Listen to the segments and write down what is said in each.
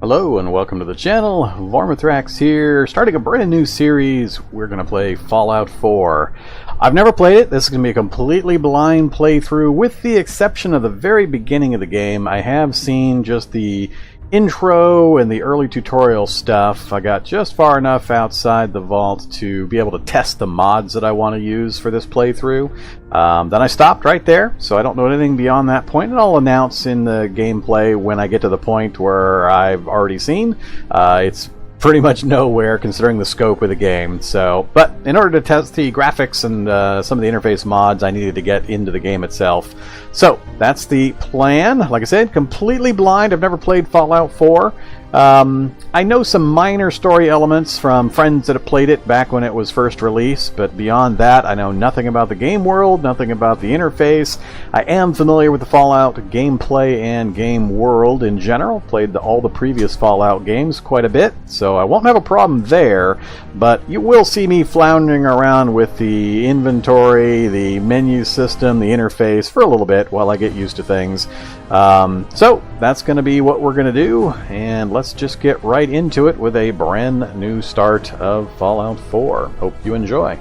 Hello and welcome to the channel. Vormithrax here, starting a brand new series. We're going to play Fallout 4. I've never played it. This is going to be a completely blind playthrough with the exception of the very beginning of the game. I have seen just the intro and the early tutorial stuff. I got just far enough outside the vault to be able to test the mods that I want to use for this playthrough. Then I stopped right there, so I don't know anything beyond that point, and I'll announce in the gameplay when I get to the point where I've already seen. It's pretty much nowhere considering the scope of the game. So, but in order to test the graphics and some of the interface mods, I needed to get into the game itself. So that's the plan. Like I said, completely blind. I've never played Fallout 4. I know some minor story elements from friends that have played it back when it was first released, but beyond that, I know nothing about the game world, nothing about the interface. I am familiar with the Fallout gameplay and game world in general. Played all the previous Fallout games quite a bit, so I won't have a problem there, but you will see me floundering around with the inventory, the menu system, the interface for a little bit while I get used to things. So that's going to be what we're going to do, and let's just get right into it with a brand new start of Fallout 4. Hope you enjoy.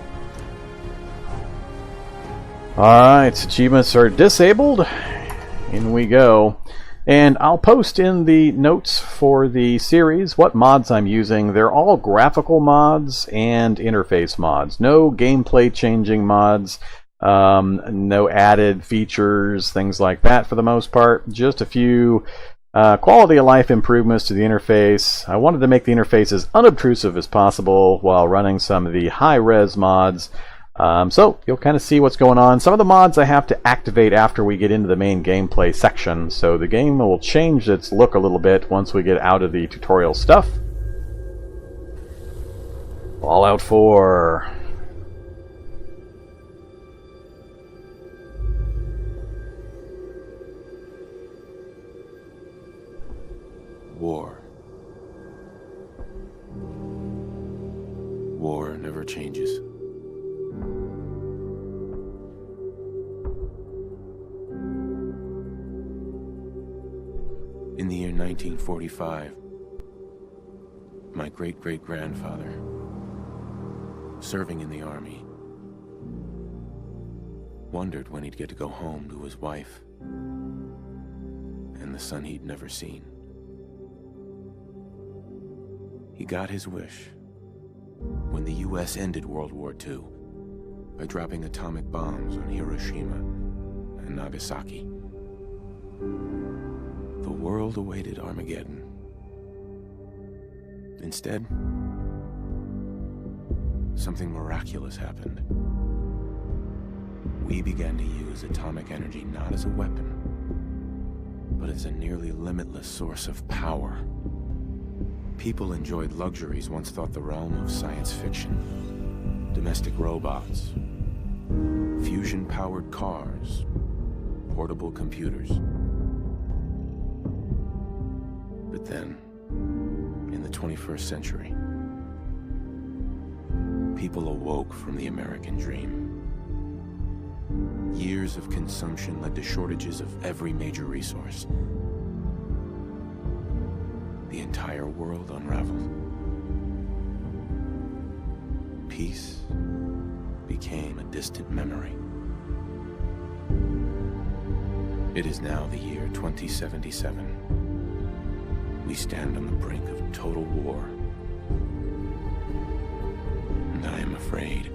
Alright, achievements are disabled. In we go. And I'll post in the notes for the series what mods I'm using. They're all graphical mods and interface mods. No gameplay changing mods. No added features, things like that for the most part. Just a few quality of life improvements to the interface. I wanted to make the interface as unobtrusive as possible while running some of the high-res mods. So you'll kind of see what's going on. Some of the mods I have to activate after we get into the main gameplay section, so the game will change its look a little bit once we get out of the tutorial stuff. Fallout 4. War. War never changes. In the year 1945, my great-great-grandfather, serving in the army, wondered when he'd get to go home to his wife and the son he'd never seen. He got his wish when the U.S. ended World War II by dropping atomic bombs on Hiroshima and Nagasaki. The world awaited Armageddon. Instead, something miraculous happened. We began to use atomic energy not as a weapon, but as a nearly limitless source of power. People enjoyed luxuries once thought the realm of science fiction. Domestic robots, fusion-powered cars, portable computers. But then, in the 21st century, people awoke from the American dream. Years of consumption led to shortages of every major resource. The entire world unraveled. Peace became a distant memory. It is now the year 2077. We stand on the brink of total war. And I am afraid.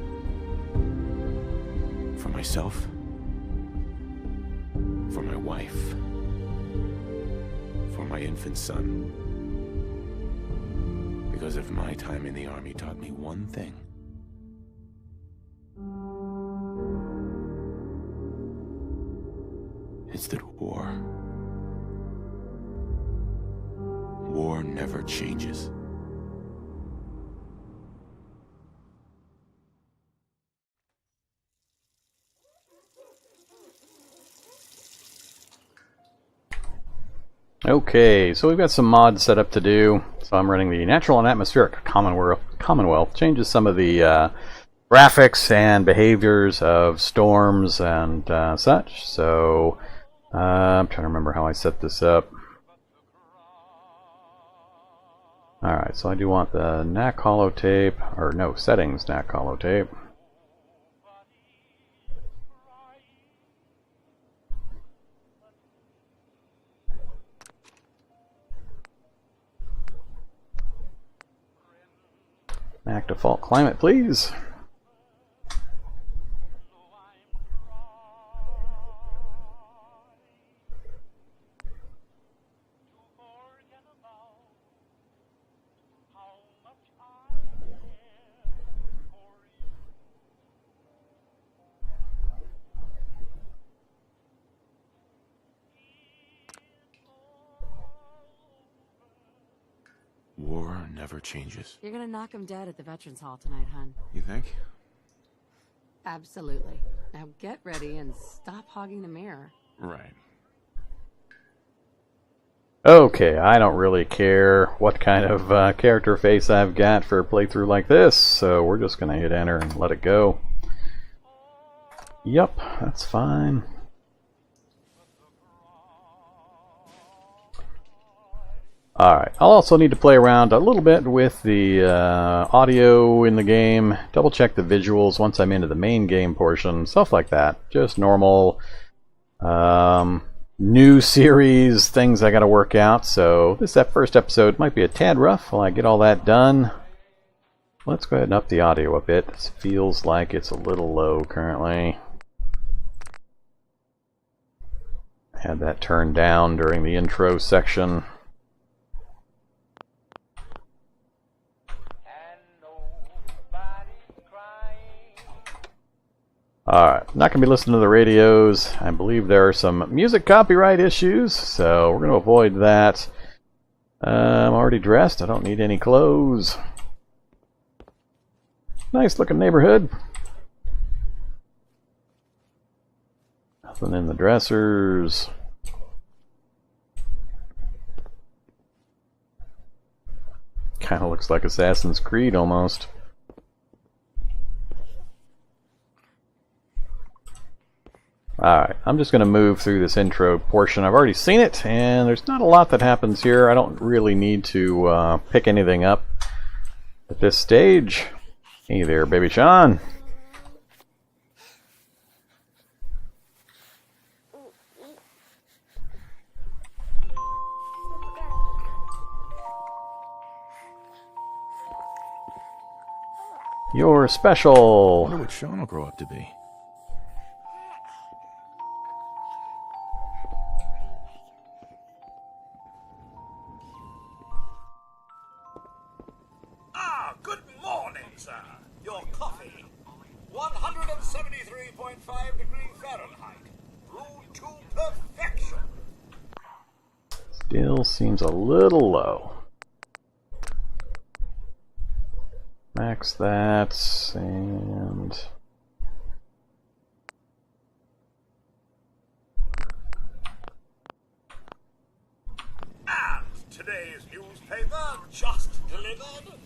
For myself, for my wife, for my infant son. Because if my time in the army taught me one thing, it's that war never changes. Okay, so we've got some mods set up to do. So I'm running the Natural and Atmospheric Commonwealth. Changes some of the graphics and behaviors of storms and such. So, I'm trying to remember how I set this up. Alright, so I do want the NAC holotape, or no, settings NAC holotape. NAC default climate, please. War never changes. You're gonna knock him dead at the Veterans Hall tonight, hun. You think? Absolutely. Now get ready and stop hogging the mirror. Right. Okay, I don't really care what kind of character face I've got for a playthrough like this, so we're just going to hit enter and let it go. Yep, that's fine. Alright, I'll also need to play around a little bit with the audio in the game, double check the visuals once I'm into the main game portion, stuff like that. Just normal new series things I gotta work out, so that first episode might be a tad rough while I get all that done. Let's go ahead and up the audio a bit. This feels like it's a little low currently. I had that turned down during the intro section. Alright, not going to be listening to the radios. I believe there are some music copyright issues, so we're going to avoid that. I'm already dressed. I don't need any clothes. Nice looking neighborhood. Nothing in the dressers. Kind of looks like Assassin's Creed almost. Alright, I'm just going to move through this intro portion. I've already seen it, and there's not a lot that happens here. I don't really need to pick anything up at this stage. Hey there, baby Sean. You're special. I wonder what Sean will grow up to be. Good morning, sir. Your coffee. 173.5 degrees Fahrenheit. Brewed to perfection. Still seems a little low. Max that, and... And today's newspaper just delivered.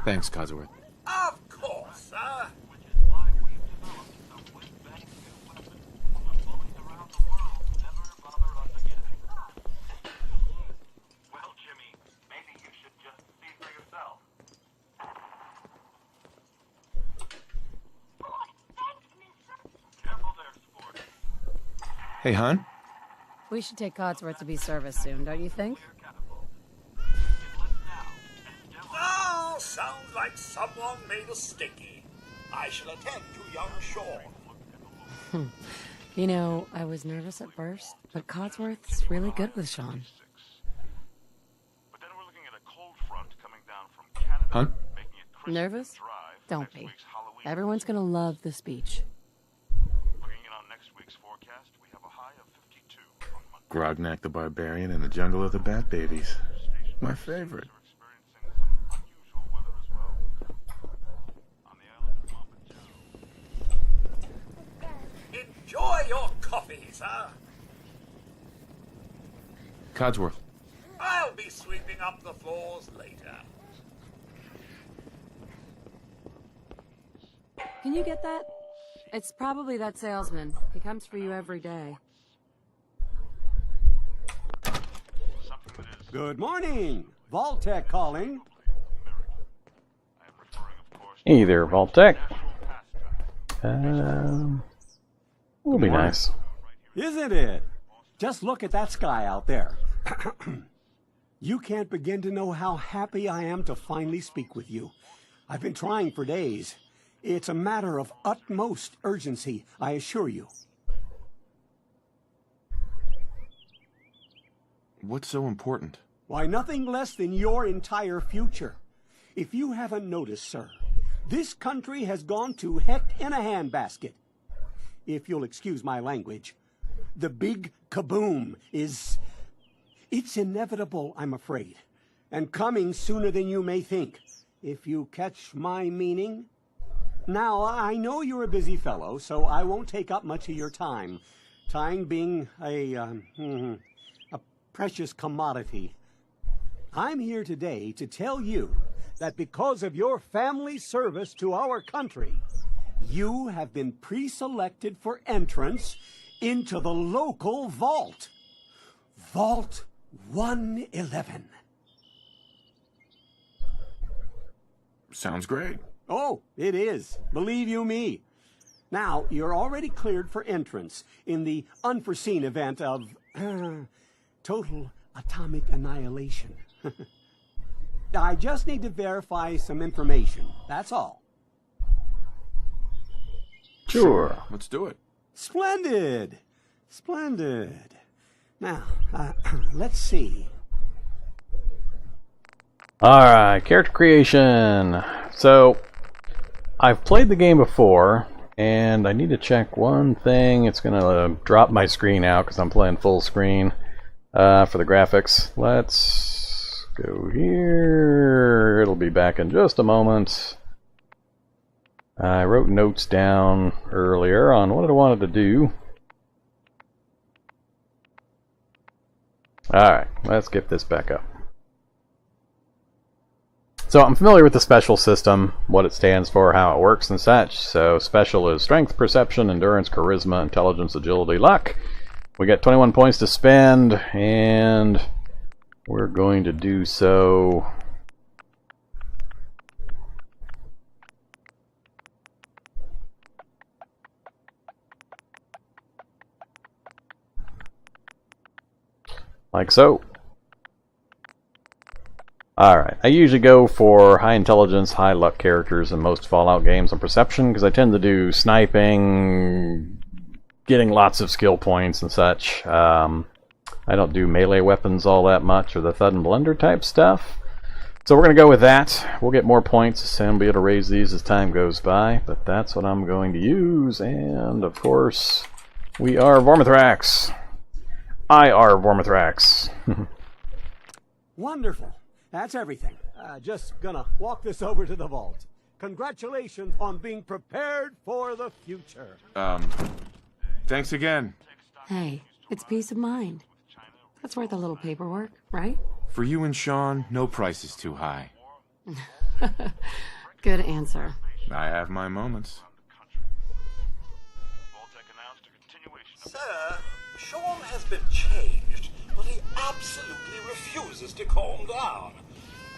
Thanks, Codsworth. Of course, sir. Well, Jimmy, maybe you should just see for yourself. Careful there, sport. Hey, hon? We should take Codsworth to be serviced soon, don't you think? Oh, sounds like someone made a sticky. I shall attend to young Sean. You know, I was nervous at first, but Codsworth's really good with Sean. But then we're looking at a cold front coming down from Canada, Huh? making it crisp Nervous? and dry for Don't next be. week's Halloween. Everyone's gonna love the speech. Looking in on next week's forecast, we have a high of 52 on Monday. Grognak the Barbarian in the Jungle of the Bat Babies. My favorite. We're experiencing some unusual weather as well. On the island of Montego. Enjoy your coffee, sir. Codsworth. I'll be sweeping up the floors later. Can you get that? It's probably that salesman. He comes for you every day. Something that is Good morning. Vault-Tec calling. Hey there, Vault-Tec. Will be nice. Isn't it? Just look at that sky out there. You can't begin to know how happy I am to finally speak with you. I've been trying for days. It's a matter of utmost urgency, I assure you. What's so important? Why, nothing less than your entire future. If you haven't noticed, sir, this country has gone to heck in a handbasket. If you'll excuse my language, the big kaboom is... It's inevitable, I'm afraid, and coming sooner than you may think, if you catch my meaning. Now, I know you're a busy fellow, so I won't take up much of your time. Time being a precious commodity. I'm here today to tell you that because of your family service to our country, you have been pre-selected for entrance into the local vault. Vault 111. Sounds great. Oh, it is. Believe you me. Now, you're already cleared for entrance in the unforeseen event of total atomic annihilation. I just need to verify some information. That's all. Sure. Let's do it. Splendid. Splendid. Now, let's see. Alright, character creation. So, I've played the game before, and I need to check one thing. It's going to drop my screen out because I'm playing full screen for the graphics. Let's go here. It'll be back in just a moment. I wrote notes down earlier on what I wanted to do. Alright, let's get this back up. So I'm familiar with the special system, what it stands for, how it works and such. So special is strength, perception, endurance, charisma, intelligence, agility, luck. We got 21 points to spend, and we're going to do so... like so. Alright, I usually go for high intelligence, high luck characters in most Fallout games on perception, because I tend to do sniping, getting lots of skill points and such. I don't do melee weapons all that much, or the thud and blender type stuff. So we're going to go with that. We'll get more points, and be able to raise these as time goes by, but that's what I'm going to use, and of course, we are Vormithrax. I are Vormithrax. Wonderful. That's everything. Just gonna walk this over to the vault. Congratulations on being prepared for the future. Thanks again. Hey, it's peace of mind. That's worth a little paperwork, right? For you and Sean, no price is too high. Good answer. I have my moments. Sir, Sean has been changed, but he absolutely refuses to calm down.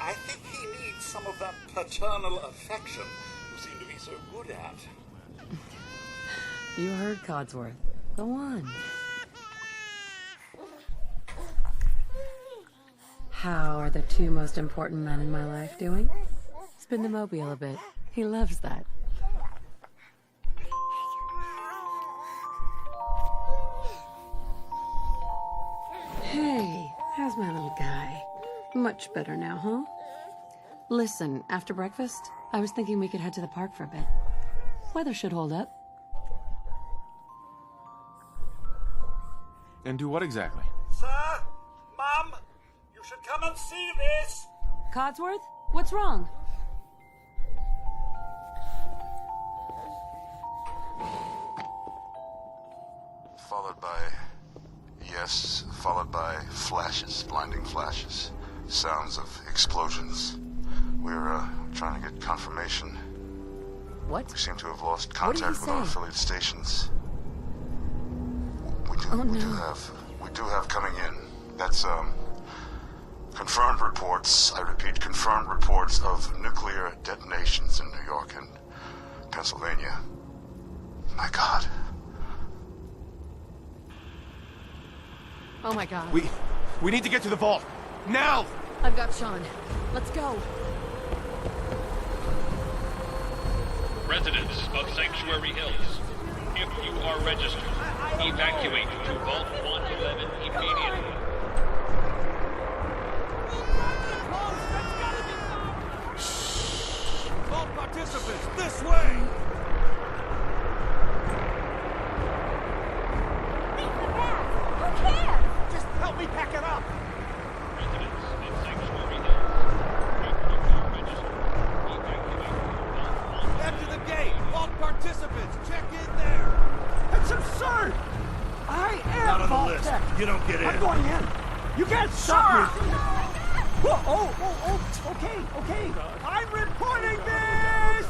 I think he needs some of that paternal affection you seem to be so good at. You heard Codsworth. Go on. How are the two most important men in my life doing? Spin the mobile a bit. He loves that. Hey, how's my little guy? Much better now, huh? Listen, after breakfast, I was thinking we could head to the park for a bit. Weather should hold up. And do what exactly? Sir, Mum, you should come and see this. Codsworth, what's wrong? Followed by flashes, blinding flashes, sounds of explosions. We're trying to get confirmation. What? We seem to have lost contact with our affiliate stations. We do have coming in. That's Confirmed reports, I repeat, confirmed reports of nuclear detonations in New York and Pennsylvania. My God. Oh my god. We need to get to the vault. Now! I've got Sean. Let's go. Residents of Sanctuary Hills, if you are registered, evacuate to Vault 111 immediately. All participants, this way! Who cares? Just help me pack it up! Residents of Sanctuary Hills, if you are registered, evacuate to Vault 111. After the gate! All participants, check in there! That's absurd! I am Not on the Vault list. Tech. You don't get in. I'm going in. You can't stop me. Okay. I'm reporting this!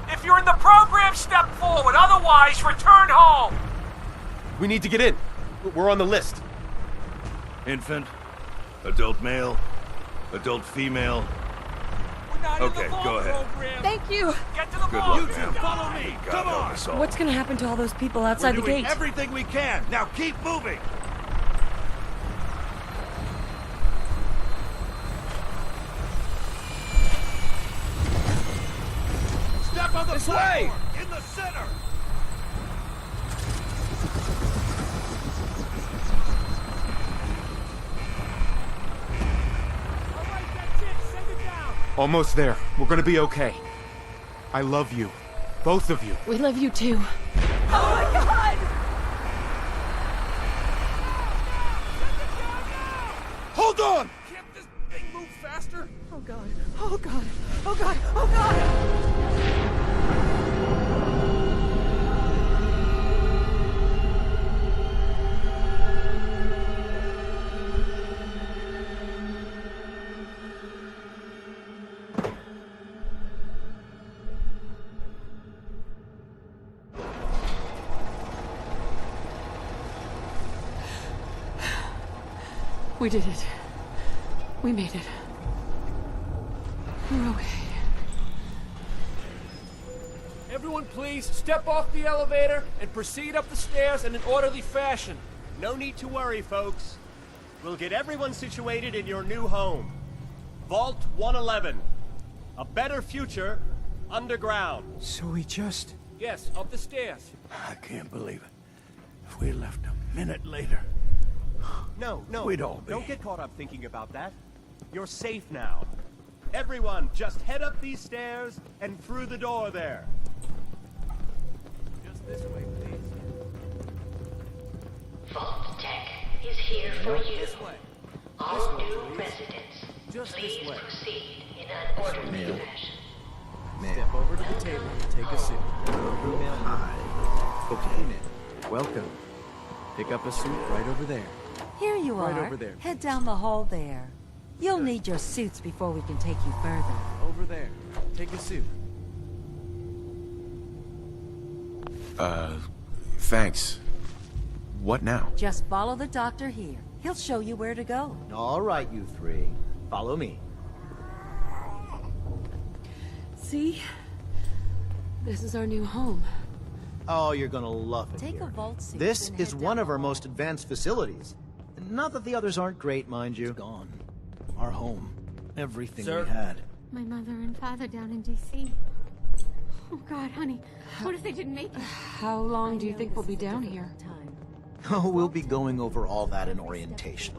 If you're in the program, step forward. Otherwise, return home. We need to get in. We're on the list. Infant, adult male, adult female. We're not Okay, in the vault go ahead. program. Thank you. Get to the Good vault. luck, ma'am. Follow me. God Come help on. us all. What's gonna happen to all those people We're outside the doing gate? everything we can. Now keep moving. Step on the This platform. way. In the center. All right, that's it. Send it down. Almost there. We're gonna be okay. I love you. Both of you. We love you too. Hold on! Can't this thing move faster? Oh god. Oh god. Oh god. Oh god. We did it. We made it. We're okay. Everyone please step off the elevator and proceed up the stairs in an orderly fashion. No need to worry, folks. We'll get everyone situated in your new home. Vault 111. A better future underground. So we just... Yes, up the stairs. I can't believe it. If we left a minute later. No, We'd all be. don't get caught up thinking about that. You're safe now. Everyone, just head up these stairs and through the door there. Just this way, please. Vault Tech is here for you. This way. All new residents, Just please this way. proceed in an orderly fashion. Step over to the table and take a seat. Hi. Okay. Welcome. Pick up a seat right over there. Here you Right are. over there, Head please. down the hall there. You'll need your suits before we can take you further. Over there. Take a seat. Thanks. What now? Just follow the doctor here. He'll show you where to go. All right, you three. Follow me. See? This is our new home. Oh, you're gonna love it Take here. a vault suit. This and is head one down of the our hall. most advanced facilities. Not that the others aren't great, mind you. Gone. Our home. Everything Sir? we had. My mother and father down in D.C. Oh, God, honey. What if they didn't make it? How long do you think we'll be down here? Oh, we'll be going over all that in orientation.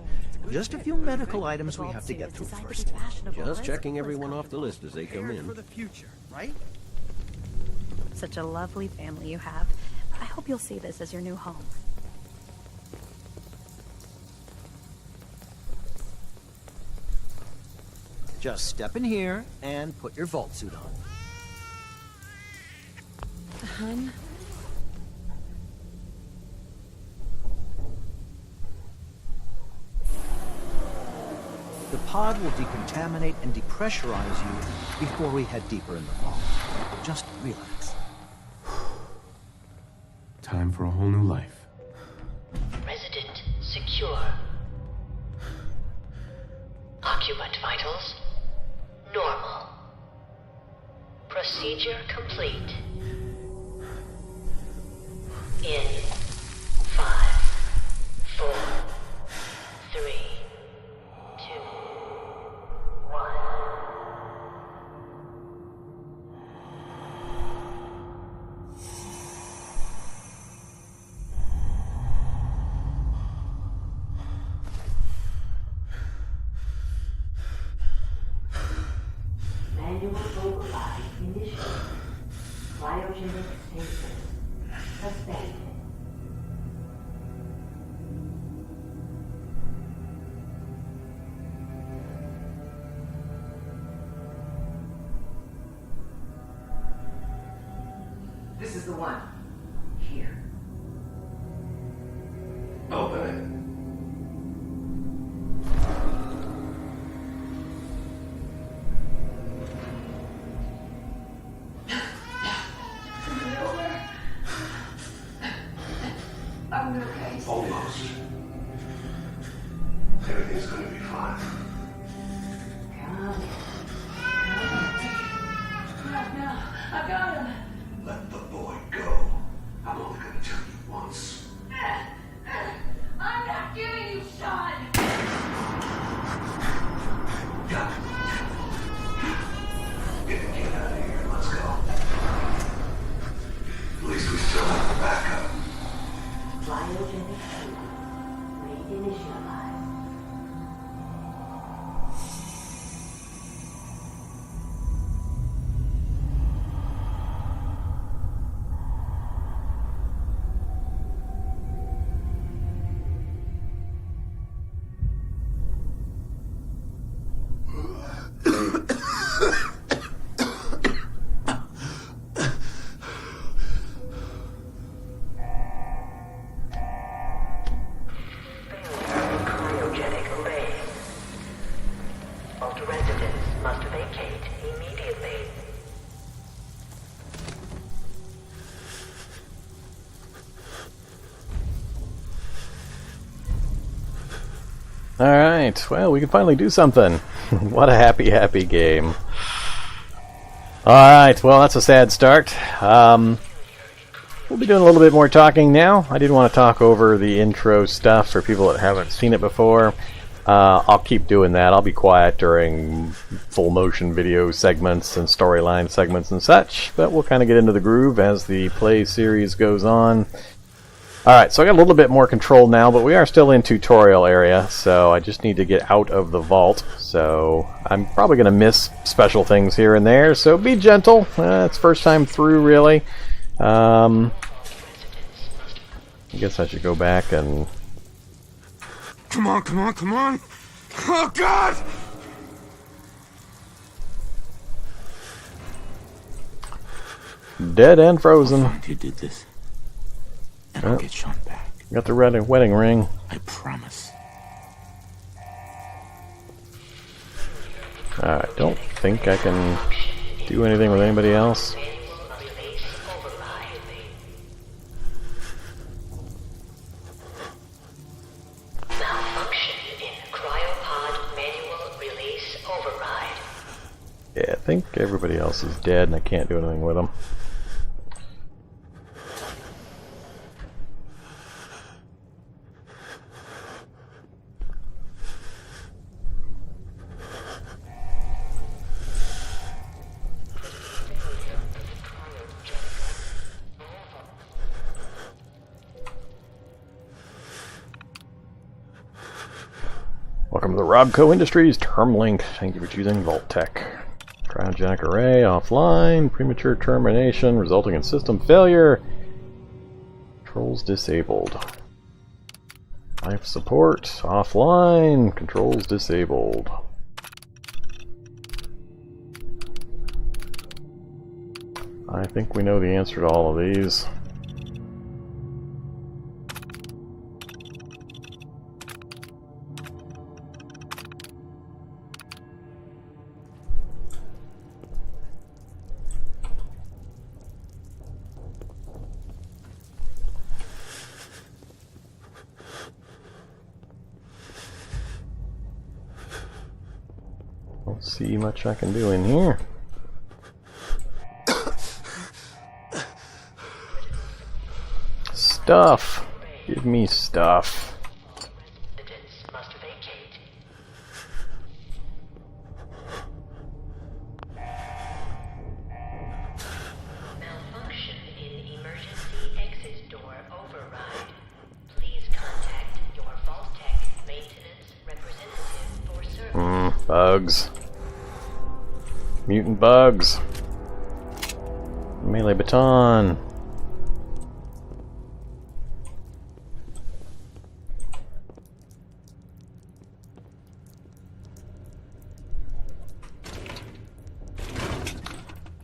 Just a few medical items we have to get through first. Just checking everyone off the list as they come in. For the future, right? Such a lovely family you have. I hope you'll see this as your new home. Just step in here and put your vault suit on. Hun? The pod will decontaminate and depressurize you before we head deeper in the vault. Just relax. Time for a whole new life. Resident secure. Occupant vitals. Normal. Procedure complete. In 5, 4, 3, 2, 1. Manual override initiated. Cryogenic stasis suspended. This is the one. Here. Open it. I'm okay. Almost. Everything's gonna be fine. Come on. No, I got him. Let the boy go. I'm only gonna tell you once. I'm not giving you Sean. Got it. Get out of here. Let's go. At least we still have the backup. Cryogenic shield reinitialized. Cryogenic array. Vault residents must vacate immediately. Alright, well, we can finally do something. What a happy, happy game. Alright, well, that's a sad start. We'll be doing a little bit more talking now. I did want to talk over the intro stuff for people that haven't seen it before. I'll keep doing that. I'll be quiet during full motion video segments and storyline segments and such, but we'll kind of get into the groove as the play series goes on. Alright, so I got a little bit more control now, but we are still in tutorial area, so I just need to get out of the vault. So I'm probably going to miss special things here and there, so be gentle. It's first time through, really. I guess I should go back and... Come on, come on, come on! Oh, God! Dead and frozen. You did this. And I'll get Sean back. Got the wedding ring. I promise. I don't think I can do anything with anybody else. Malfunction in cryopod manual release override. Yeah, I think everybody else is dead and I can't do anything with them. Welcome to the Robco Industries Term Link. Thank you for choosing Vault-Tec. Cryogenic array offline. Premature termination resulting in system failure. Controls disabled. Life support offline. Controls disabled. I think we know the answer to all of these. Don't see much I can do in here. Stuff! Give me stuff. Malfunction in emergency exit door override. Please contact your Vault-Tec maintenance representative for service. Bugs. Mutant bugs. Melee baton.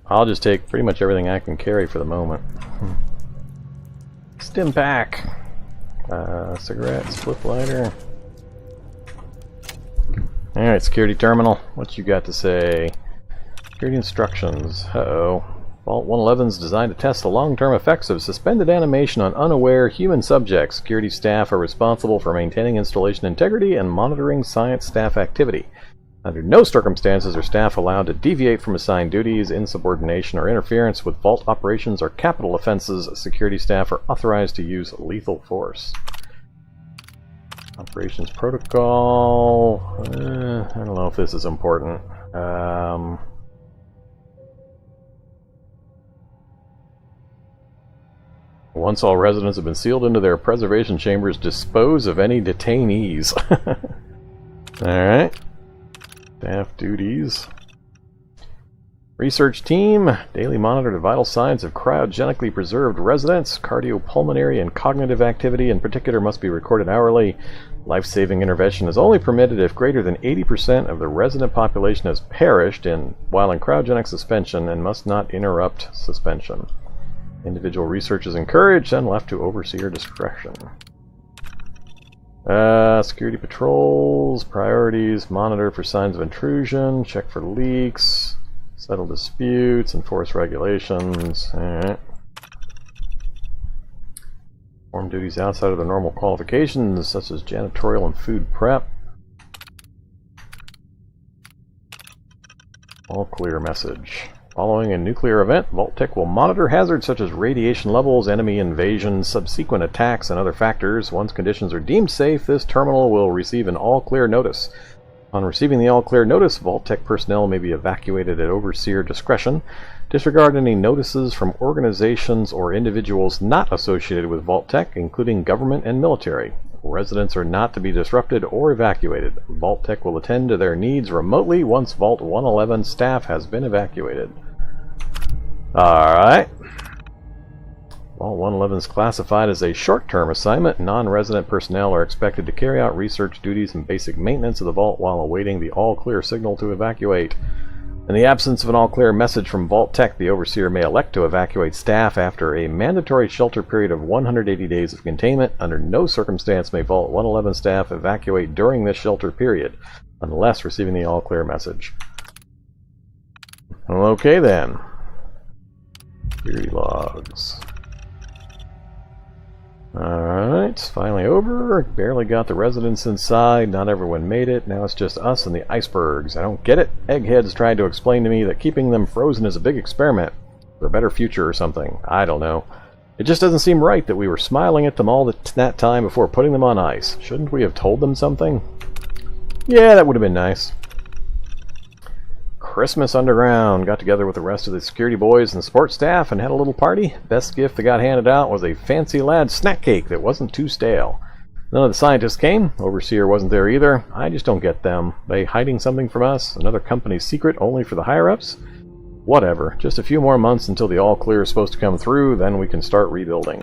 I'll just take pretty much everything I can carry for the moment. Stim pack. Cigarettes, flip lighter. Alright, security terminal. What you got to say? Security instructions. Uh-oh. Vault 111 is designed to test the long-term effects of suspended animation on unaware human subjects. Security staff are responsible for maintaining installation integrity and monitoring science staff activity. Under no circumstances are staff allowed to deviate from assigned duties. Insubordination or interference with vault operations are capital offenses. Security staff are authorized to use lethal force. Operations protocol. I don't know if this is important. Once all residents have been sealed into their preservation chambers, dispose of any detainees. Alright. Staff duties. Research team. Daily monitor the vital signs of cryogenically preserved residents. Cardiopulmonary and cognitive activity in particular must be recorded hourly. Life-saving intervention is only permitted if greater than 80% of the resident population has perished while in cryogenic suspension and must not interrupt suspension. Individual research is encouraged and left to overseer discretion. Security patrols, priorities, monitor for signs of intrusion, check for leaks, settle disputes, enforce regulations. Alright. Perform duties outside of the normal qualifications, such as janitorial and food prep. All clear message. Following a nuclear event, Vault-Tec will monitor hazards such as radiation levels, enemy invasion, subsequent attacks, and other factors. Once conditions are deemed safe, this terminal will receive an all-clear notice. On receiving the all-clear notice, Vault-Tec personnel may be evacuated at overseer discretion. Disregard any notices from organizations or individuals not associated with Vault-Tec, including government and military. Residents are not to be disrupted or evacuated. Vault-Tec will attend to their needs remotely once Vault 111 staff has been evacuated. Alright. Vault 111 is classified as a short-term assignment. Non-resident personnel are expected to carry out research duties and basic maintenance of the vault while awaiting the all-clear signal to evacuate. In the absence of an all-clear message from Vault-Tec, the overseer may elect to evacuate staff after a mandatory shelter period of 180 days of containment. Under no circumstance may Vault 111 staff evacuate during this shelter period, unless receiving the all-clear message. Well, okay then. Security logs. Alright, it's finally over. Barely got the residents inside. Not everyone made it. Now it's just us and the icebergs. I don't get it. Egghead's tried to explain to me that keeping them frozen is a big experiment for a better future or something. I don't know. It just doesn't seem right that we were smiling at them all that time before putting them on ice. Shouldn't we have told them something? Yeah, that would have been nice. Christmas underground. Got together with the rest of the security boys and support staff and had a little party. Best gift that got handed out was a fancy lad snack cake that wasn't too stale. None of the scientists came. Overseer wasn't there either. I just don't get them. They hiding something from us? Another company's secret only for the higher-ups? Whatever. Just a few more months until the all-clear is supposed to come through, then we can start rebuilding.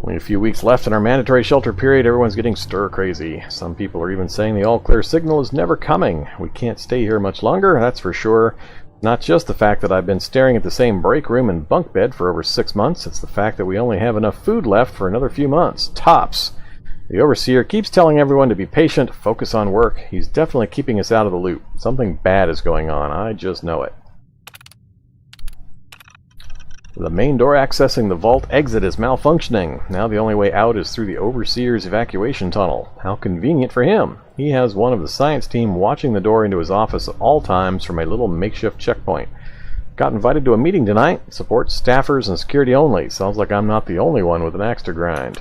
Only a few weeks left in our mandatory shelter period. Everyone's getting stir-crazy. Some people are even saying the all-clear signal is never coming. We can't stay here much longer, that's for sure. Not just the fact that I've been staring at the same break room and bunk bed for over 6 months, it's the fact that we only have enough food left for another few months. Tops. The overseer keeps telling everyone to be patient, focus on work. He's definitely keeping us out of the loop. Something bad is going on. I just know it. The main door accessing the vault exit is malfunctioning. Now the only way out is through the Overseer's evacuation tunnel. How convenient for him. He has one of the science team watching the door into his office at all times from a little makeshift checkpoint. Got invited to a meeting tonight. Supports staffers and security only. Sounds like I'm not the only one with an axe to grind.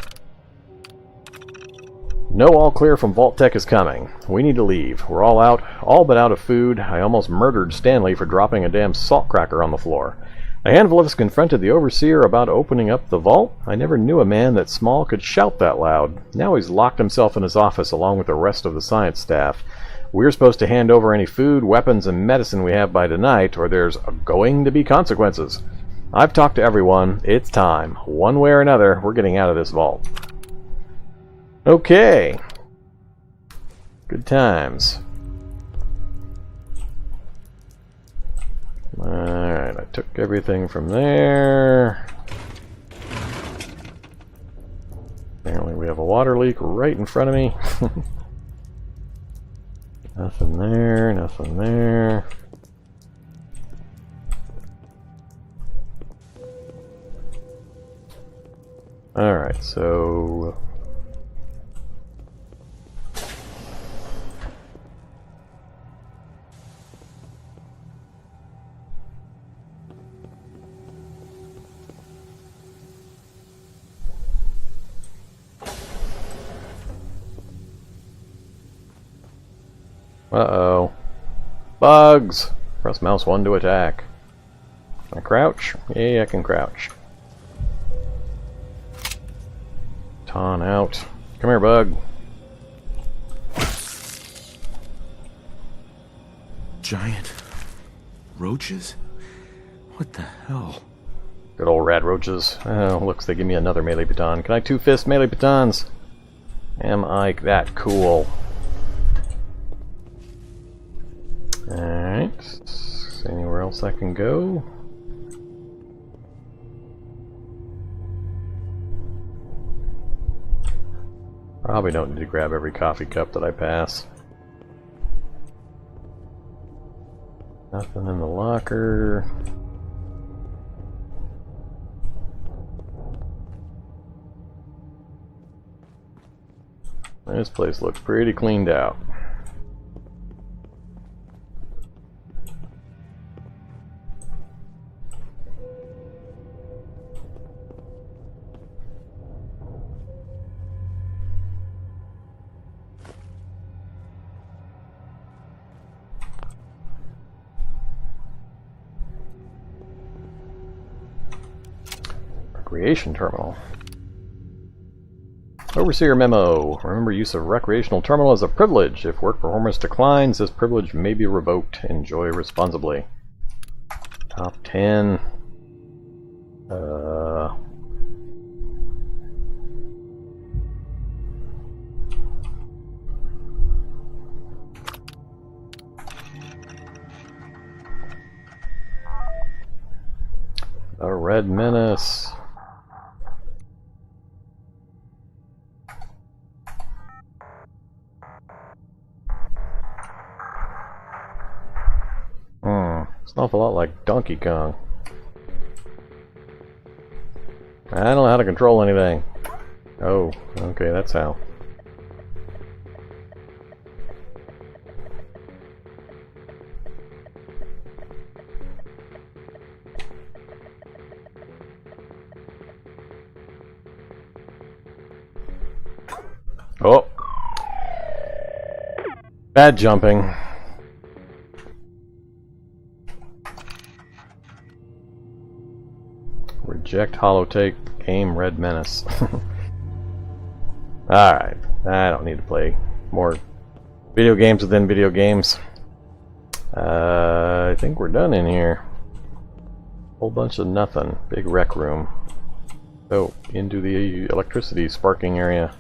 No all clear from Vault Tech is coming. We need to leave. We're all out, all but out of food. I almost murdered Stanley for dropping a damn salt cracker on the floor. A handful of us confronted the Overseer about opening up the vault. I never knew a man that small could shout that loud. Now he's locked himself in his office along with the rest of the science staff. We're supposed to hand over any food, weapons, and medicine we have by tonight, or there's going to be consequences. I've talked to everyone. It's time. One way or another, we're getting out of this vault. Okay. Good times. Alright, I took everything from there. Apparently we have a water leak right in front of me. Nothing there, nothing there. Alright, so... Uh-oh. Bugs! Press mouse 1 to attack. Can I crouch? Yeah, I can crouch. Ton out. Come here, bug. Giant roaches? What the hell? Good old rad roaches. Oh, looks they give me another melee baton. Can I two-fist melee batons? Am I that cool? Alright. Anywhere else I can go? Probably don't need to grab every coffee cup that I pass. Nothing in the locker. This place looks pretty cleaned out. Recreation terminal. Overseer memo. Remember, use of recreational terminal is a privilege. If work performance declines, this privilege may be revoked. Enjoy responsibly. Top 10. A Red Menace. It's an awful lot like Donkey Kong. I don't know how to control anything. Oh, okay, that's how. Oh! Bad jumping. Reject holotape, aim Red Menace. Alright, I don't need to play more video games within video games. I think we're done in here. Whole bunch of nothing. Big rec room. Oh, into the electricity sparking area.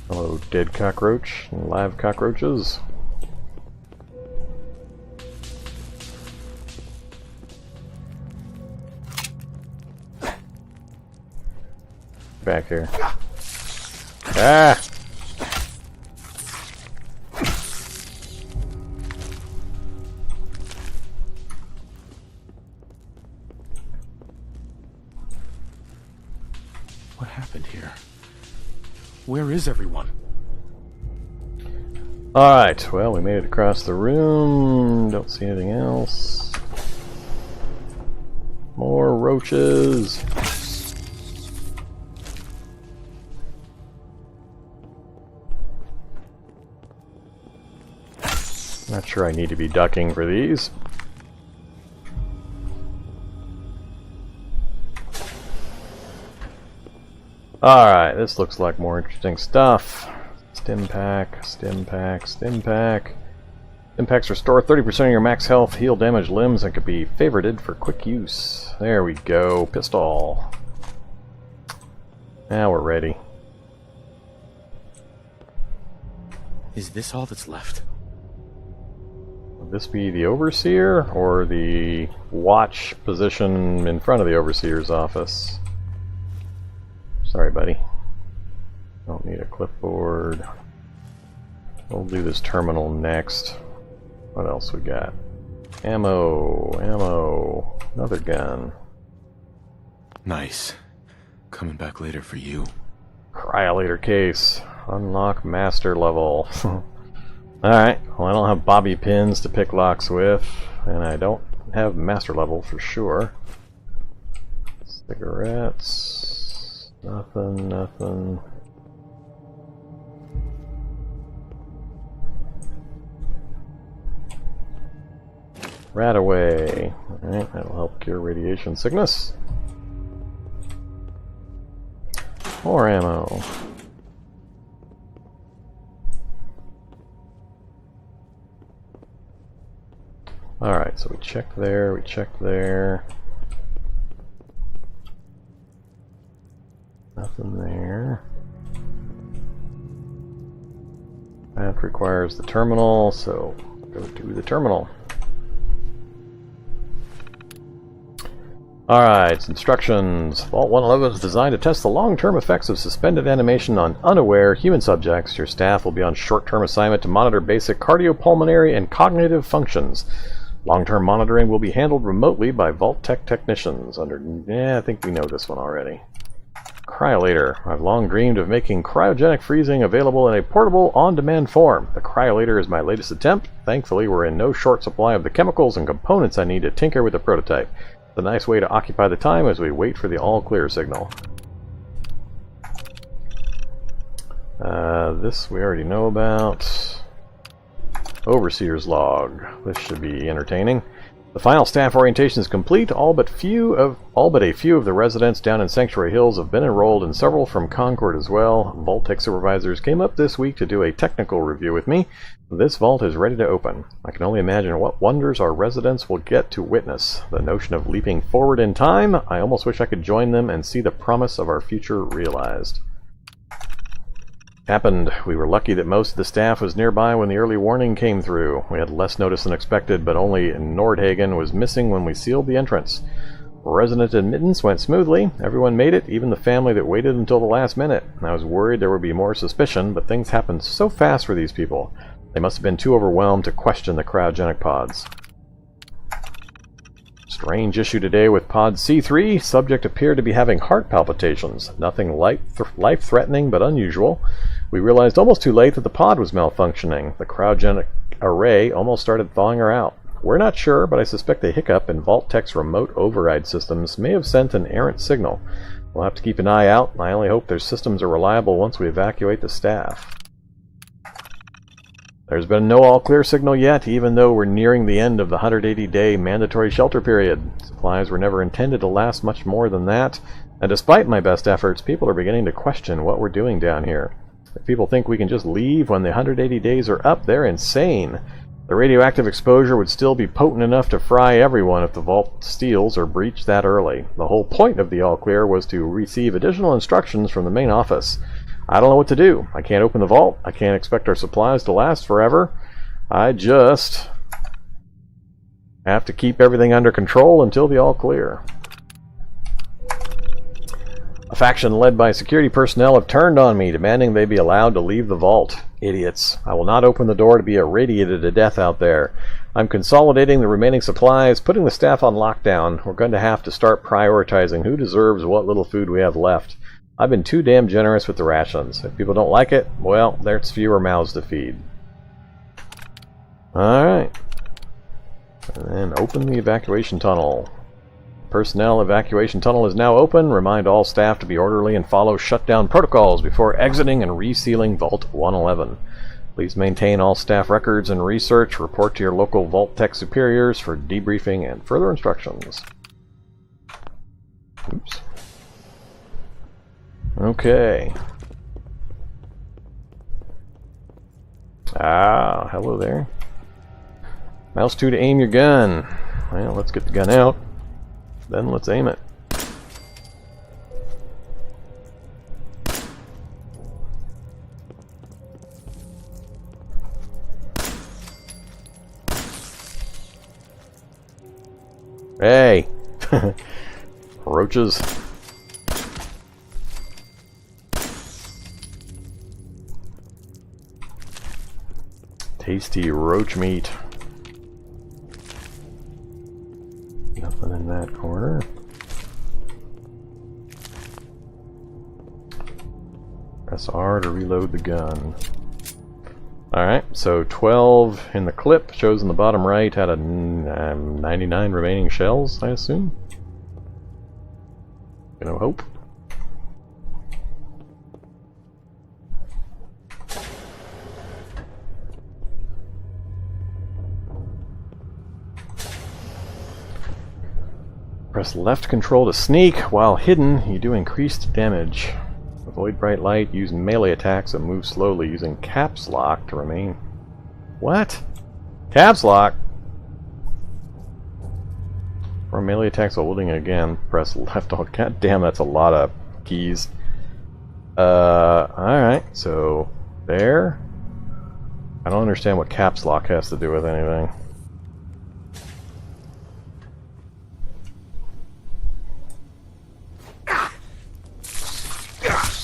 Hello, dead cockroach and live cockroaches. Back here. Ah! Where is everyone? Alright, well, we made it across the room. Don't see anything else. More roaches. Not sure I need to be ducking for these. Alright, this looks like more interesting stuff. Stim pack, stim pack, stim pack. Stim packs restore 30% of your max health, heal damaged limbs, and can be favorited for quick use. There we go, pistol. Now we're ready. Is this all that's left? Would this be the Overseer, or the watch position in front of the Overseer's office? Sorry, buddy. Don't need a clipboard. We'll do this terminal next. What else we got? Ammo, ammo, another gun. Nice. Coming back later for you. Cryolator case. Unlock master level. Alright, well I don't have bobby pins to pick locks with, and I don't have master level for sure. Cigarettes. Nothing, nothing. Radaway. Alright, that'll help cure radiation sickness. More ammo. Alright, so we checked there, we checked there. Nothing there. That requires the terminal, so go to the terminal. Alright, instructions. Vault 111 is designed to test the long-term effects of suspended animation on unaware human subjects. Your staff will be on short-term assignment to monitor basic cardiopulmonary and cognitive functions. Long-term monitoring will be handled remotely by Vault Tech technicians. I think we know this one already. Cryolator. I've long dreamed of making cryogenic freezing available in a portable, on-demand form. The cryolator is my latest attempt. Thankfully, we're in no short supply of the chemicals and components I need to tinker with the prototype. It's a nice way to occupy the time as we wait for the all-clear signal. This we already know about. Overseer's log. This should be entertaining. The final staff orientation is complete. All but a few of the residents down in Sanctuary Hills have been enrolled, and several from Concord as well. Vault Tech supervisors came up this week to do a technical review with me. This vault is ready to open. I can only imagine what wonders our residents will get to witness. The notion of leaping forward in time, I almost wish I could join them and see the promise of our future realized. Happened. We were lucky that most of the staff was nearby when the early warning came through. We had less notice than expected, but only Nordhagen was missing when we sealed the entrance. Resident admittance went smoothly. Everyone made it, even the family that waited until the last minute. I was worried there would be more suspicion, but things happened so fast for these people. They must have been too overwhelmed to question the cryogenic pods. Strange issue today with pod C3. Subject appeared to be having heart palpitations. Nothing life-threatening, but unusual. We realized almost too late that the pod was malfunctioning. The cryogenic array almost started thawing her out. We're not sure, but I suspect a hiccup in Vault Tech's remote override systems may have sent an errant signal. We'll have to keep an eye out, and I only hope their systems are reliable once we evacuate the staff. There's been no all-clear signal yet, even though we're nearing the end of the 180-day mandatory shelter period. Supplies were never intended to last much more than that, and despite my best efforts, people are beginning to question what we're doing down here. If people think we can just leave when the 180 days are up, they're insane. The radioactive exposure would still be potent enough to fry everyone if the vault steals are breached that early. The whole point of the all-clear was to receive additional instructions from the main office. I don't know what to do. I can't open the vault. I can't expect our supplies to last forever. I just have to keep everything under control until the all-clear. A faction led by security personnel have turned on me, demanding they be allowed to leave the vault. Idiots. I will not open the door to be irradiated to death out there. I'm consolidating the remaining supplies, putting the staff on lockdown. We're going to have to start prioritizing who deserves what little food we have left. I've been too damn generous with the rations. If people don't like it, well, there's fewer mouths to feed. Alright. And then open the evacuation tunnel. Personnel evacuation tunnel is now open. Remind all staff to be orderly and follow shutdown protocols before exiting and resealing Vault 111. Please maintain all staff records and research. Report to your local Vault Tech superiors for debriefing and further instructions. Oops. Okay. Ah, hello there. Mouse 2 to aim your gun. Well, let's get the gun out. Then let's aim it. Hey! Roaches. Tasty roach meat. Nothing in that corner. Press R to reload the gun. Alright, so 12 in the clip, shows in the bottom right, had a 99 remaining shells, I assume? Gonna hope. Press left control to sneak. While hidden, you do increased damage. Avoid bright light, use melee attacks and move slowly using caps lock to remain... What? Caps lock? For melee attacks while holding it again, press left. Oh, god damn, that's a lot of keys. Alright, so... there? I don't understand what caps lock has to do with anything.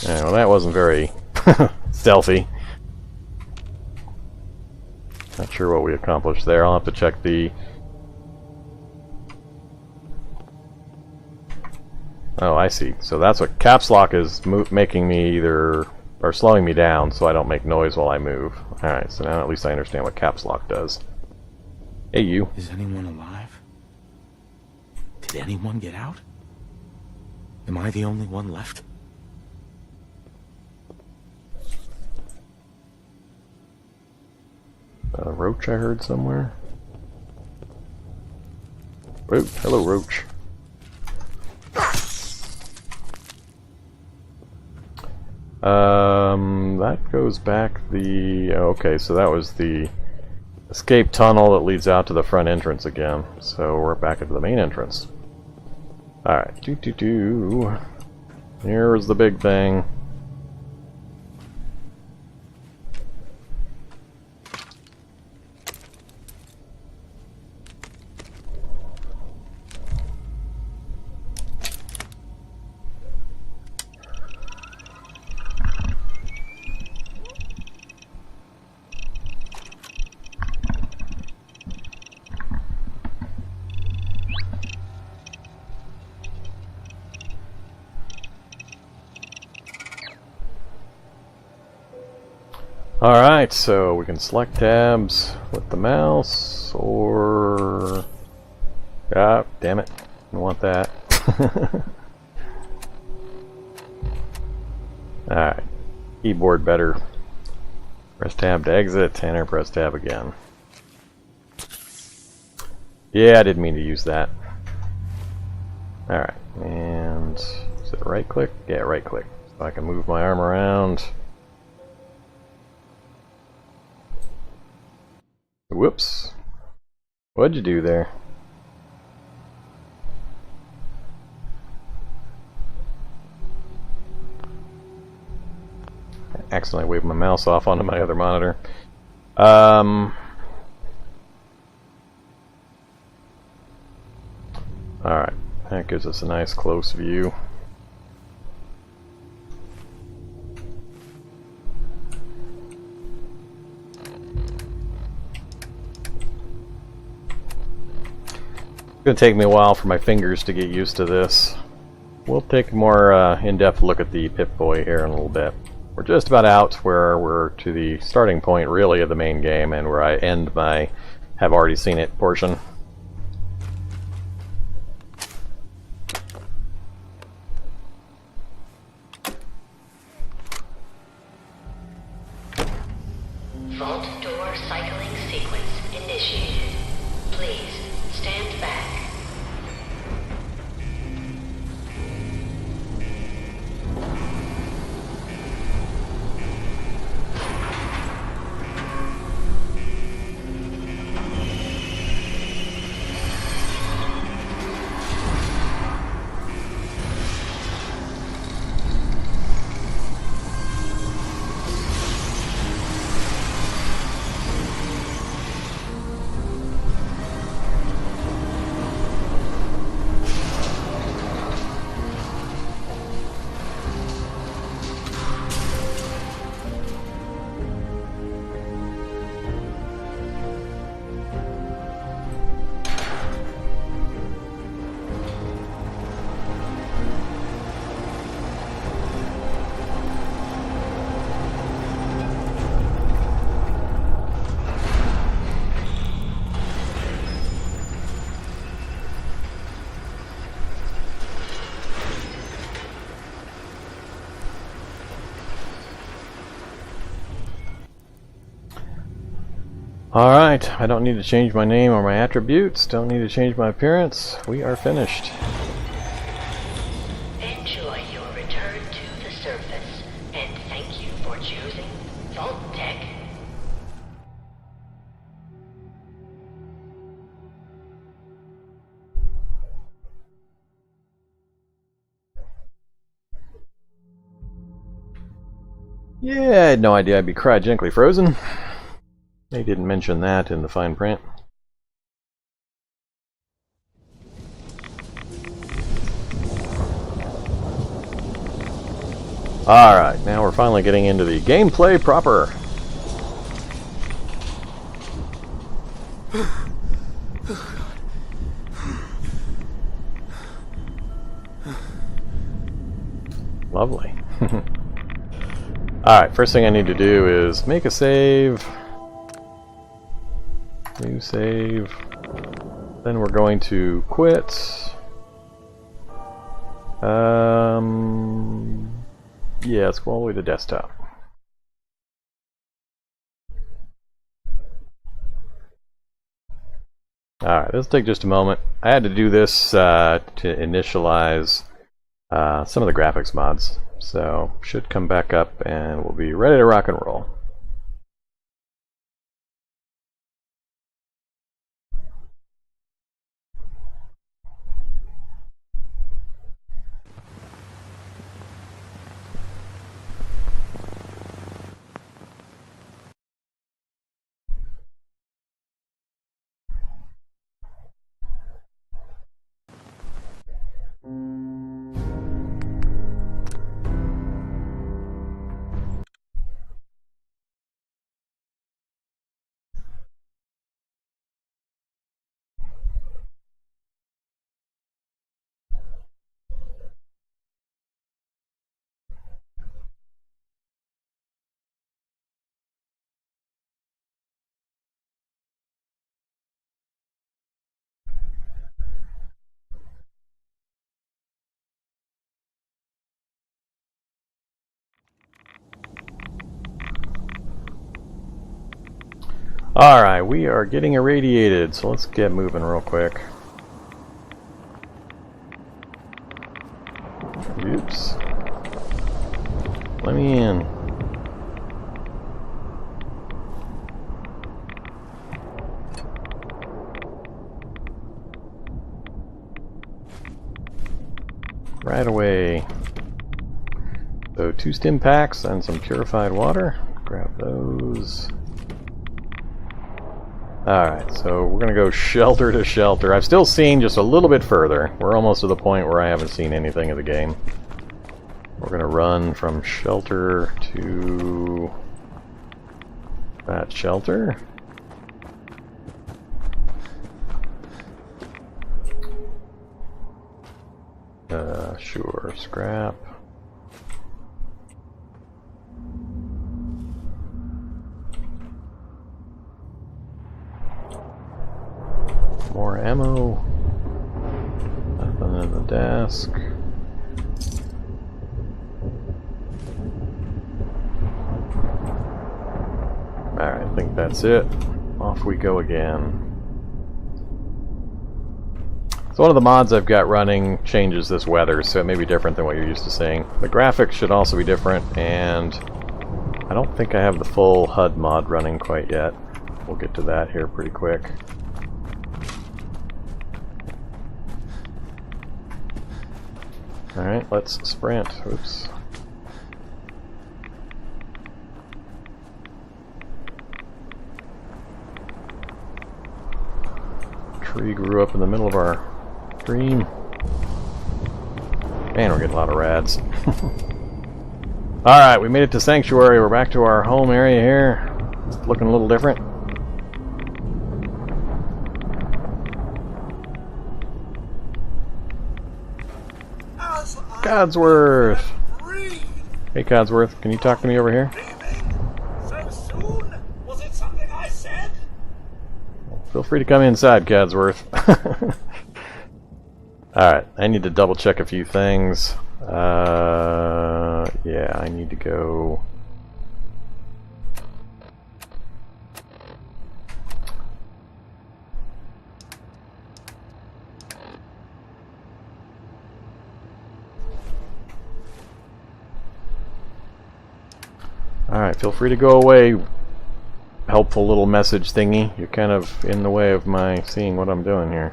Yeah, well, that wasn't very stealthy. Not sure what we accomplished there. I'll have to check the... Oh, I see. So that's what caps lock is making me either... or slowing me down so I don't make noise while I move. Alright, so now at least I understand what caps lock does. Hey, you. Is anyone alive? Did anyone get out? Am I the only one left? A roach I heard somewhere. Oh, hello, roach. That goes back the... okay, so that was the escape tunnel that leads out to the front entrance again. So we're back into the main entrance. Alright, here's the big thing. Alright, so we can select tabs with the mouse, or... ah, damn it, don't want that. Alright, keyboard better. Press tab to exit, enter, press tab again. Yeah, I didn't mean to use that. Alright, and... is it right click? Yeah, right click. So I can move my arm around. Whoops. What'd you do there? I accidentally waved my mouse off onto my other monitor. Alright. That gives us a nice close view. It's gonna take me a while for my fingers to get used to this. We'll take a more in-depth look at the Pip-Boy here in a little bit. We're just about out where we're to the starting point, really, of the main game, and where I end my have already seen it portion. Vault door cycling sequence initiated. Please stand back. Alright, I don't need to change my name or my attributes, don't need to change my appearance. We are finished. Enjoy your return to the surface, and thank you for choosing Vault Tech. Yeah, I had no idea I'd be cryogenically frozen. They didn't mention that in the fine print. Alright, now we're finally getting into the gameplay proper. Lovely. Alright, first thing I need to do is make a save. New save. Then we're going to quit. Yeah, let's go all the way to desktop. Alright, this will take just a moment. I had to do this to initialize some of the graphics mods. So, should come back up and we'll be ready to rock and roll. Alright, we are getting irradiated, so let's get moving real quick. Oops. Let me in. Right away. So 2 stim packs and some purified water. Grab those. Alright, so we're going to go shelter to shelter. I've still seen just a little bit further. We're almost to the point where I haven't seen anything of the game. We're going to run from shelter to that shelter. Sure, scrap. More ammo. Nothing in the desk. Alright, I think that's it. Off we go again. So one of the mods I've got running changes this weather, so it may be different than what you're used to seeing. The graphics should also be different, and I don't think I have the full HUD mod running quite yet. We'll get to that here pretty quick. Alright, let's sprint. Oops. Tree grew up in the middle of our stream. Man, we're getting a lot of rads. Alright, we made it to Sanctuary. We're back to our home area here. It's looking a little different. Codsworth! Hey Codsworth, can you talk to me over here? So soon? Was it something I said? Feel free to come inside, Codsworth. Alright, I need to double check a few things. Yeah, I need to go... Alright, feel free to go away, helpful little message thingy. You're kind of in the way of my seeing what I'm doing here.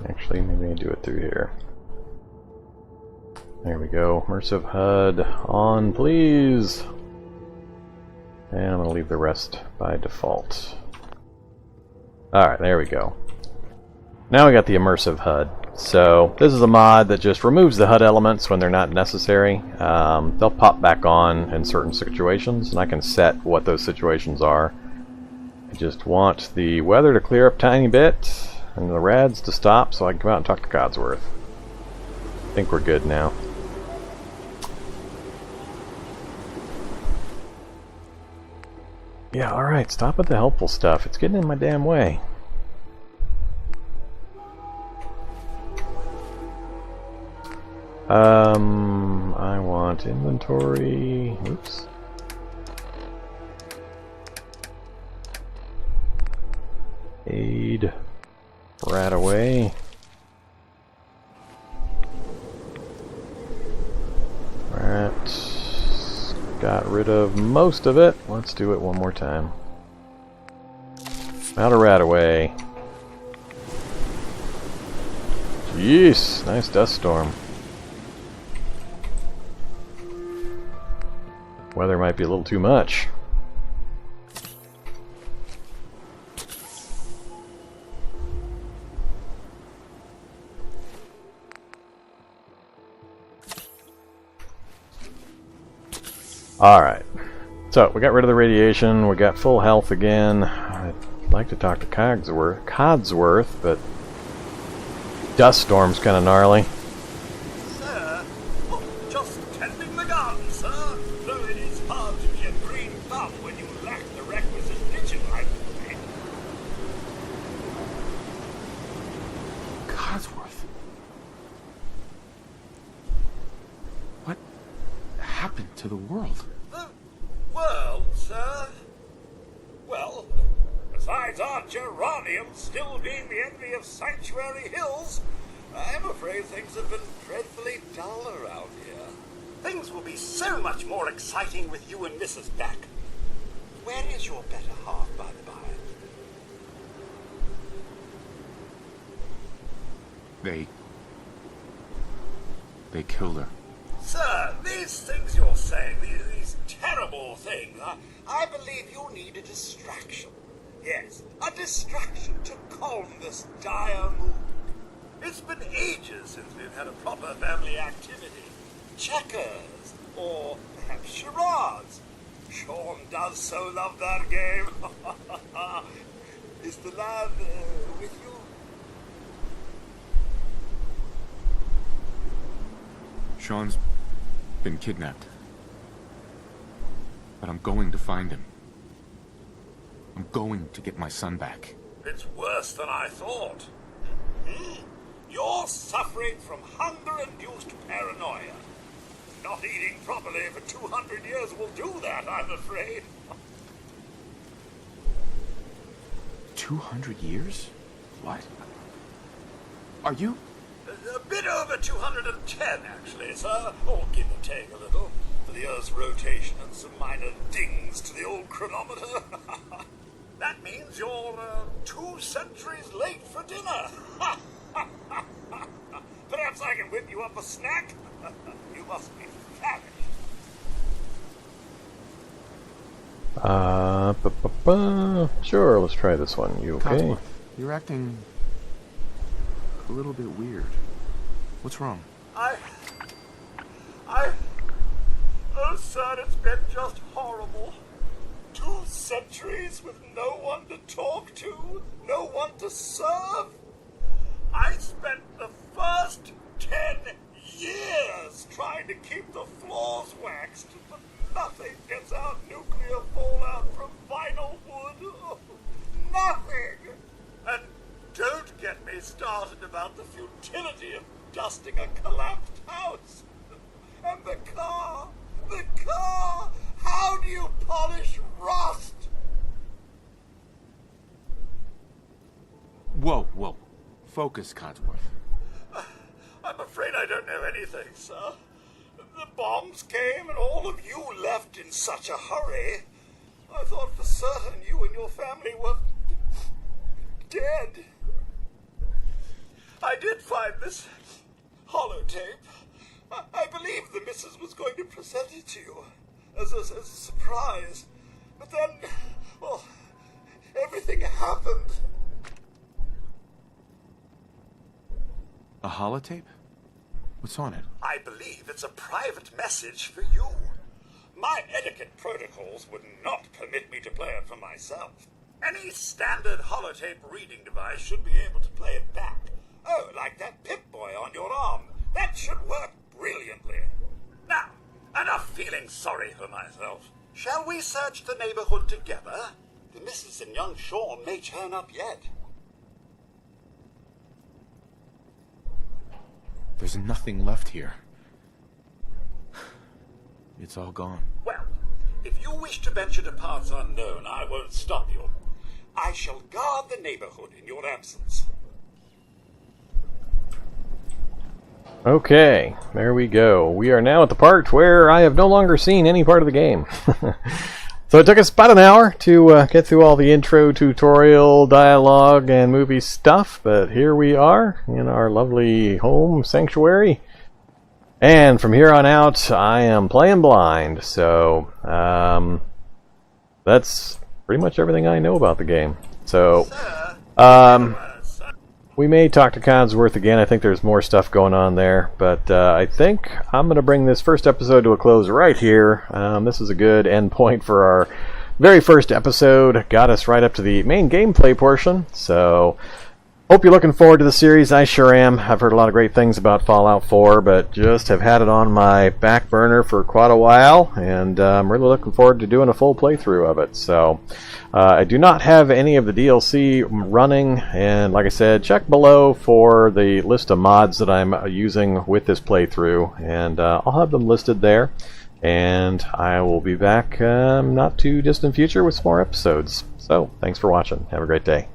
Actually, maybe I do it through here. There we go. Immersive HUD on, please. And I'm going to leave the rest by default. Alright, there we go. Now we got the immersive HUD. So, this is a mod that just removes the HUD elements when they're not necessary. They'll pop back on in certain situations, and I can set what those situations are. I just want the weather to clear up a tiny bit, and the rads to stop so I can come out and talk to Codsworth. I think we're good now. Yeah, alright, stop with the helpful stuff. It's getting in my damn way. I want inventory. Oops. Aid. Rat away. Alright. Got rid of most of it. Let's do it one more time. Out of rat away. Jeez, nice dust storm. Weather might be a little too much. Alright, so we got rid of the radiation, we got full health again. I'd like to talk to Codsworth, but dust storm's kind of gnarly. Sir? Oh, just tending the garden, sir. Though it is hard to be a green thumb when you lack the requisite vision, I think. Codsworth. What happened to the world? The world, sir? Well, besides our geraniums still being the envy of Sanctuary Hills, I'm afraid things have been dreadfully dull around here. Things will be so much more exciting with you and Mrs. back. Where is your better half, by the by? They killed her. Sir, these things you're saying, terrible thing. I believe you need a distraction. Yes, a distraction to calm this dire mood. It's been ages since we've had a proper family activity. Checkers, or perhaps charades. Sean does so love that game. Is the lad with you? Sean's been kidnapped. But I'm going to find him. I'm going to get my son back. It's worse than I thought. You're suffering from hunger-induced paranoia. Not eating properly for 200 years will do that, I'm afraid. 200 years? What? Are you? A bit over 210, actually, sir. Or give or take a little, for the Earth's rotation and some minor dings to the old chronometer. That means you're 2 centuries late for dinner. Perhaps I can whip you up a snack? You must be famished. Sure, let's try this one. You okay? Codsworth, you're acting a little bit weird. What's wrong? Oh, sir, it's been just horrible. 2 centuries with no one to talk to, no one to serve. I spent the first 10 years trying to keep the floors waxed, but nothing gets out nuclear fallout from vinyl wood. Oh, nothing! And don't get me started about the futility of dusting a collapsed house. And the car! How do you polish rust? Whoa. Focus, Codsworth. I'm afraid I don't know anything, sir. The bombs came and all of you left in such a hurry. I thought for certain you and your family were dead. I did find this holotape. I believe the missus was going to present it to you as a surprise. But then, well, everything happened. A holotape? What's on it? I believe it's a private message for you. My etiquette protocols would not permit me to play it for myself. Any standard holotape reading device should be able to play it back. Oh, like that Pip-Boy on your arm. That should work brilliantly. Now, enough feeling sorry for myself. Shall we search the neighborhood together? The missus and young Sean may turn up yet. There's nothing left here. It's all gone. Well, if you wish to venture to parts unknown, I won't stop you. I shall guard the neighborhood in your absence. Okay, there we go. We are now at the part where I have no longer seen any part of the game. So it took us about an hour to get through all the intro, tutorial, dialogue, and movie stuff, but here we are in our lovely home sanctuary. And from here on out, I am playing blind, so that's pretty much everything I know about the game. So, we may talk to Codsworth again. I think there's more stuff going on there, but I think I'm going to bring this first episode to a close right here. This is a good end point for our very first episode. Got us right up to the main gameplay portion, so hope you're looking forward to the series. I sure am. I've heard a lot of great things about Fallout 4, but just have had it on my back burner for quite a while, and I'm really looking forward to doing a full playthrough of it. So I do not have any of the DLC running, and like I said, check below for the list of mods that I'm using with this playthrough, and I'll have them listed there. And I will be back not too distant future with some more episodes. So thanks for watching. Have a great day.